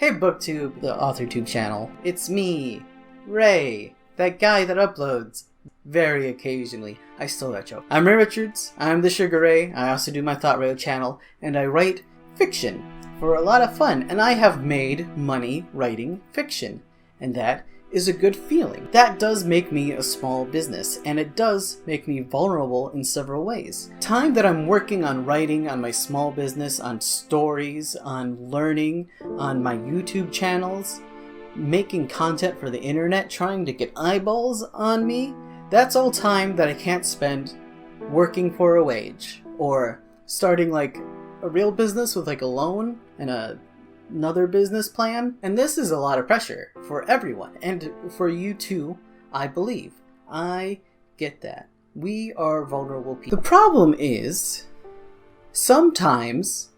Hey Booktube, the Authortube channel. It's me, Ray, that guy that uploads very occasionally. I stole that joke. I'm Ray Richards, I'm the Sugar Ray, I also do my Thought Radio channel, and I write fiction for a lot of fun, and I have made money writing fiction, and that is a good feeling. That does make me a small business, and it does make me vulnerable in several ways. Time that I'm working on writing on my small business, on stories, on learning, on my YouTube channels, making content for the internet, trying to get eyeballs on me, that's all time that I can't spend working for a wage, or starting like a real business with like a loan and another business plan. And this is a lot of pressure for everyone, and for you too, I believe. I get that. We are vulnerable people. The problem is, sometimes,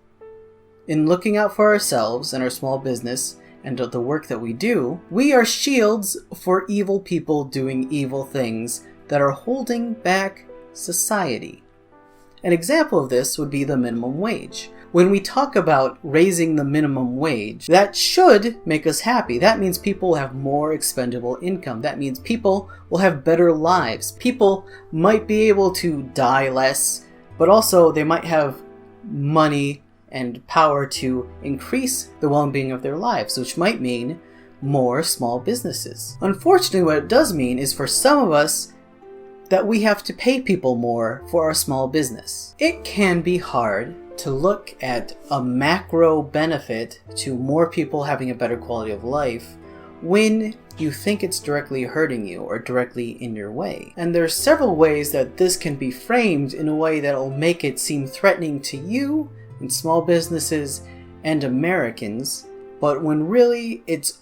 in looking out for ourselves and our small business and the work that we do, we are shields for evil people doing evil things that are holding back society. An example of this would be the minimum wage. When we talk about raising the minimum wage, that should make us happy. That means people will have more expendable income. That means people will have better lives. People might be able to die less, but also they might have money and power to increase the well-being of their lives, which might mean more small businesses. Unfortunately, what it does mean is for some of us that we have to pay people more for our small business. It can be hard to look at a macro benefit to more people having a better quality of life when you think it's directly hurting you or directly in your way. And there's several ways that this can be framed in a way that will make it seem threatening to you and small businesses and Americans, but when really it's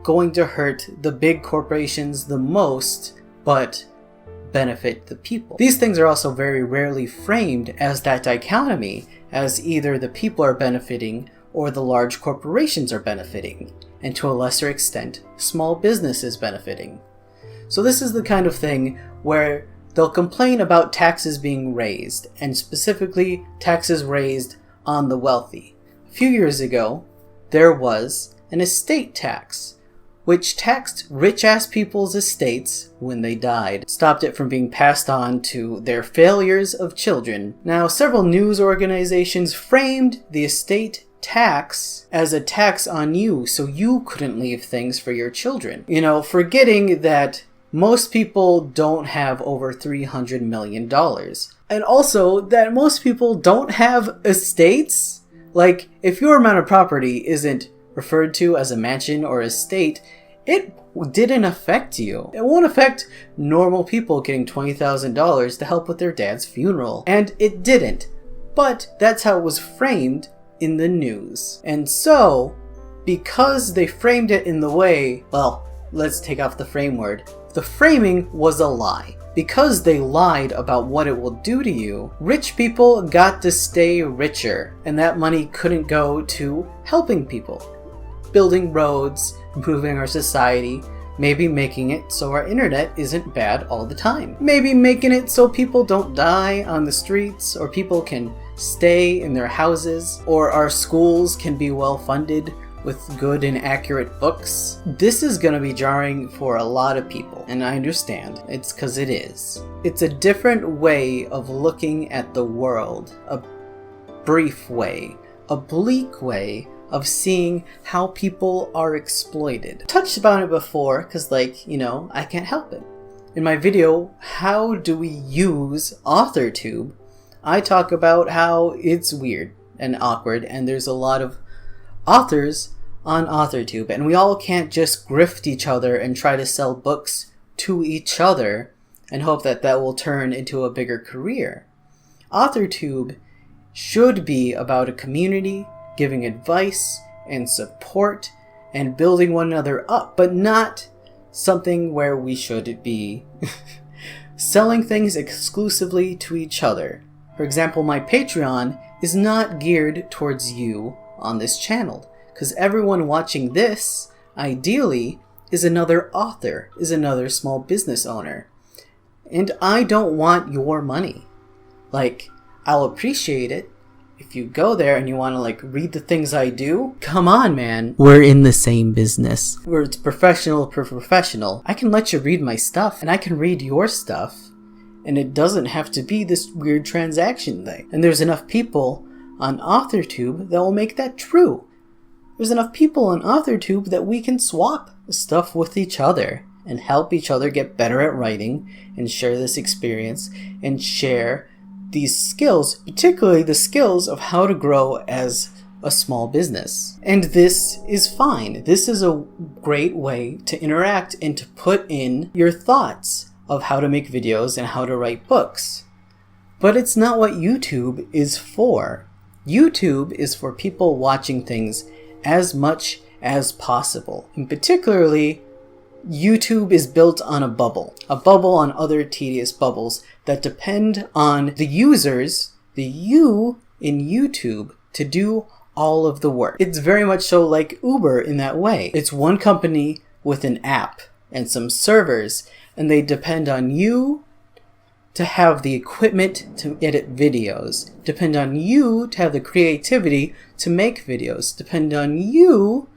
going to hurt the big corporations the most, but benefit the people. These things are also very rarely framed as that dichotomy, as either the people are benefiting or the large corporations are benefiting, and to a lesser extent, small business is benefiting. So this is the kind of thing where they'll complain about taxes being raised, and specifically taxes raised on the wealthy. A few years ago, there was an estate tax, which taxed rich-ass people's estates when they died, stopped it from being passed on to their failures of children. Now, several news organizations framed the estate tax as a tax on you, so you couldn't leave things for your children. You know, forgetting that most people don't have over $300 million. And also that most people don't have estates. Like, if your amount of property isn't referred to as a mansion or estate, it didn't affect you. It won't affect normal people getting $20,000 to help with their dad's funeral. And it didn't. But that's how it was framed in the news. And so, because they framed it in the way, well, let's take off the frame word. The framing was a lie. Because they lied about what it will do to you, rich people got to stay richer, and that money couldn't go to helping people. Building roads, improving our society, maybe making it so our internet isn't bad all the time. Maybe making it so people don't die on the streets, or people can stay in their houses, or our schools can be well funded with good and accurate books. This is gonna be jarring for a lot of people, and I understand. It's 'cause it is. It's a different way of looking at the world, a brief way, a bleak way of seeing how people are exploited. Touched about it before, cause I can't help it. In my video, How Do We Use Authortube, I talk about how it's weird and awkward, and there's a lot of authors on Authortube, and we all can't just grift each other and try to sell books to each other and hope that that will turn into a bigger career. Authortube should be about a community, giving advice and support and building one another up, but not something where we should be selling things exclusively to each other. For example, my Patreon is not geared towards you on this channel, because everyone watching this, ideally, is another author, is another small business owner. And I don't want your money. I'll appreciate it, if you go there and you want to like read the things I do, come on, man. We're in the same business. Where it's professional per professional. I can let you read my stuff and I can read your stuff. And it doesn't have to be this weird transaction thing. And there's enough people on Authortube that will make that true. There's enough people on Authortube that we can swap stuff with each other and help each other get better at writing and share this experience and share these skills, particularly the skills of how to grow as a small business. And this is fine. This is a great way to interact and to put in your thoughts of how to make videos and how to write books. But it's not what YouTube is for. YouTube is for people watching things as much as possible. And particularly, YouTube is built on a bubble on other tedious bubbles that depend on the users, the you in YouTube, to do all of the work. It's very much so like Uber in that way. It's one company with an app and some servers, and they depend on you to have the equipment to edit videos, depend on you to have the creativity to make videos, depend on you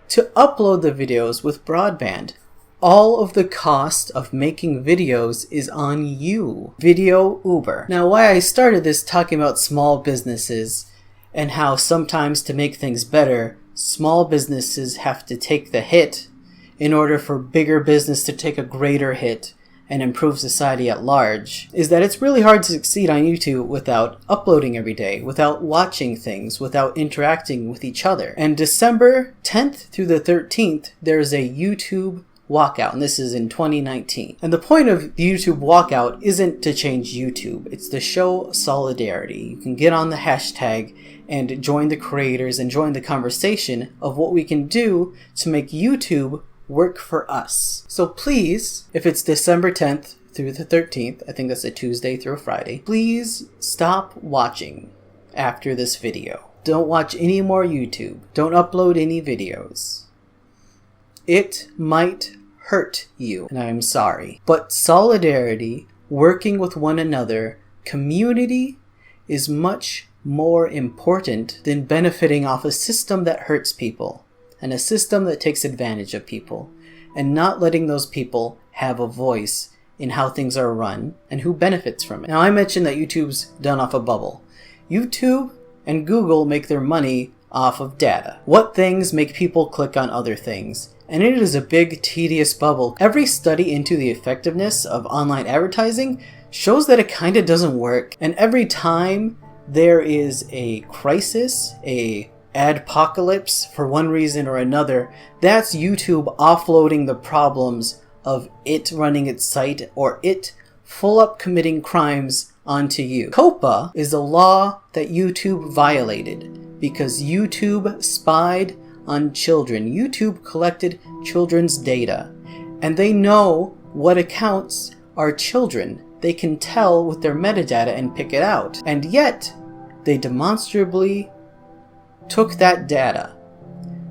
to upload the videos with broadband. All of the cost of making videos is on you. Video Uber. Now, why I started this talking about small businesses and how sometimes to make things better, small businesses have to take the hit in order for bigger business to take a greater hit and improve society at large, is that it's really hard to succeed on YouTube without uploading every day, without watching things, without interacting with each other. And December 10th through the 13th, there's a YouTube walkout, and this is in 2019. And the point of the YouTube walkout isn't to change YouTube, it's to show solidarity. You can get on the hashtag and join the creators and join the conversation of what we can do to make YouTube work for us. So please, if it's December 10th through the 13th, I think that's a Tuesday through a Friday, please stop watching after this video. Don't watch any more YouTube. Don't upload any videos. It might hurt you, and I'm sorry. But solidarity, working with one another, community is much more important than benefiting off a system that hurts people and a system that takes advantage of people and not letting those people have a voice in how things are run and who benefits from it. Now, I mentioned that YouTube's done off a bubble. YouTube and Google make their money off of data. What things make people click on other things? And it is a big, tedious bubble. Every study into the effectiveness of online advertising shows that it kind of doesn't work. And every time there is a crisis, a adpocalypse for one reason or another, that's YouTube offloading the problems of it running its site or it full up committing crimes onto you. COPPA is a law that YouTube violated because YouTube spied on children. YouTube collected children's data, and they know what accounts are children. They can tell with their metadata and pick it out. And yet, they demonstrably took that data.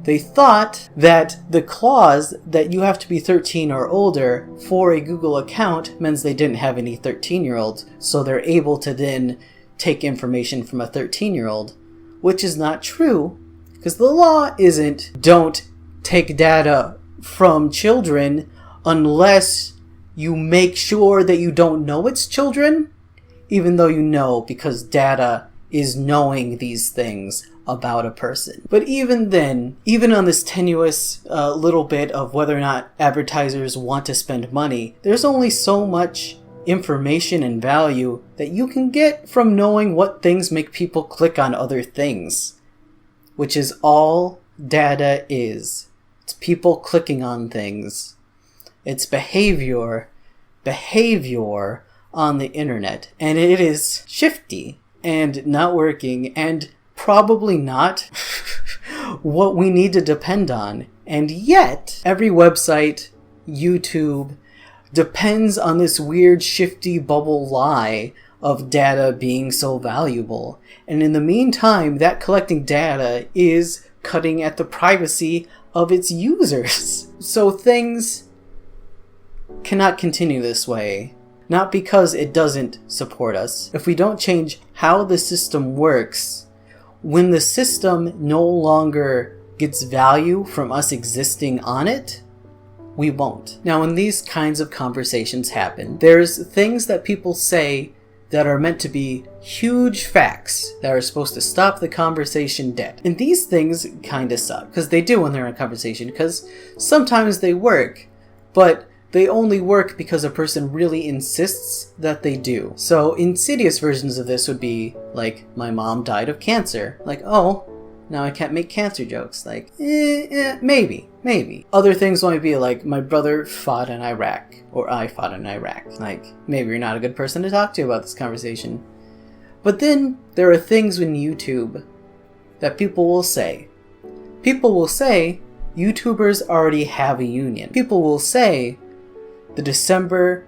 They thought that the clause that you have to be 13 or older for a Google account means they didn't have any 13-year-olds, so they're able to then take information from a 13-year-old, which is not true, because the law isn't don't take data from children unless you make sure that you don't know it's children, even though you know, because data is knowing these things about a person. But even then, even on this tenuous little bit of whether or not advertisers want to spend money, there's only so much information and value that you can get from knowing what things make people click on other things, which is all data is. It's people clicking on things. It's behavior on the internet, and it is shifty and not working and probably not what we need to depend on. And yet, every website, YouTube, depends on this weird shifty bubble lie of data being so valuable. And in the meantime, that collecting data is cutting at the privacy of its users. So things cannot continue this way. Not because it doesn't support us. If we don't change how the system works, when the system no longer gets value from us existing on it, we won't. Now, when these kinds of conversations happen, there's things that people say that are meant to be huge facts that are supposed to stop the conversation dead. And these things kind of suck, because they do when they're in a conversation, because sometimes they work, but they only work because a person really insists that they do. So insidious versions of this would be like, my mom died of cancer. Like, oh, now I can't make cancer jokes. Like, maybe. Other things might be like, my brother fought in Iraq, or I fought in Iraq. Like, maybe you're not a good person to talk to about this conversation. But then there are things in YouTube that people will say. People will say, YouTubers already have a union. People will say, the December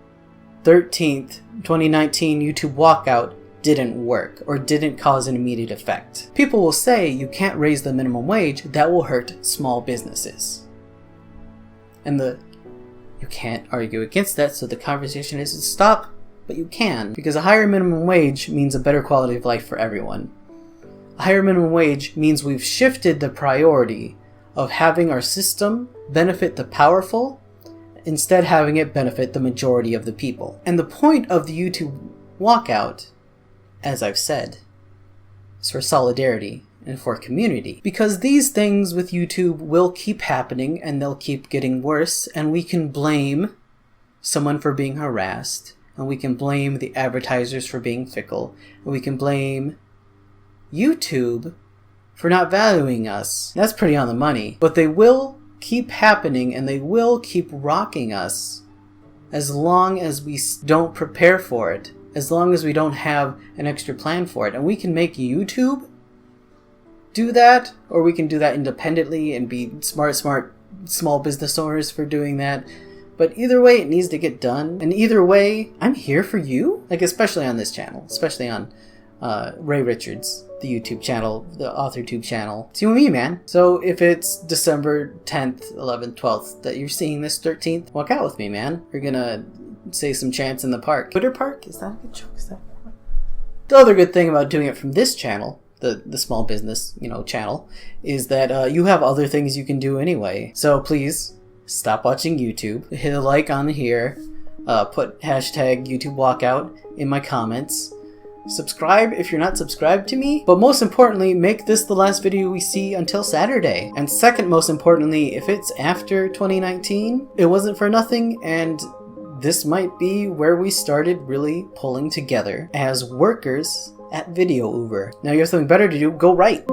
13th, 2019 YouTube walkout didn't work or didn't cause an immediate effect. People will say you can't raise the minimum wage, that will hurt small businesses. And you can't argue against that, so the conversation isn't stop, but you can, because a higher minimum wage means a better quality of life for everyone. A higher minimum wage means we've shifted the priority of having our system benefit the powerful, instead having it benefit the majority of the people. And the point of the YouTube walkout, as I've said, is for solidarity and for community. Because these things with YouTube will keep happening and they'll keep getting worse, and we can blame someone for being harassed, and we can blame the advertisers for being fickle, and we can blame YouTube for not valuing us. That's pretty on the money. But they will keep happening and they will keep rocking us as long as we don't prepare for it. As long as we don't have an extra plan for it. And we can make YouTube do that, or we can do that independently and be smart small business owners for doing that. But either way, it needs to get done. And either way, I'm here for you. Like, especially on this channel. Especially on Ray Richards, the YouTube channel, the Authortube channel. It's you and me, man. So if it's December 10th, 11th, 12th that you're seeing this 13th, walk out with me, man. We're gonna say some chants in the park. Twitter park? Is that a good joke? Is that the other good thing about doing it from this channel, the small business, channel, is that you have other things you can do anyway. So please stop watching YouTube. Hit a like on here. Put hashtag YouTube walkout in my comments. Subscribe if you're not subscribed to me. But most importantly, make this the last video we see until Saturday. And second most importantly, if it's after 2019, it wasn't for nothing, and this might be where we started really pulling together as workers at Video Uber. Now you have something better to do, go write.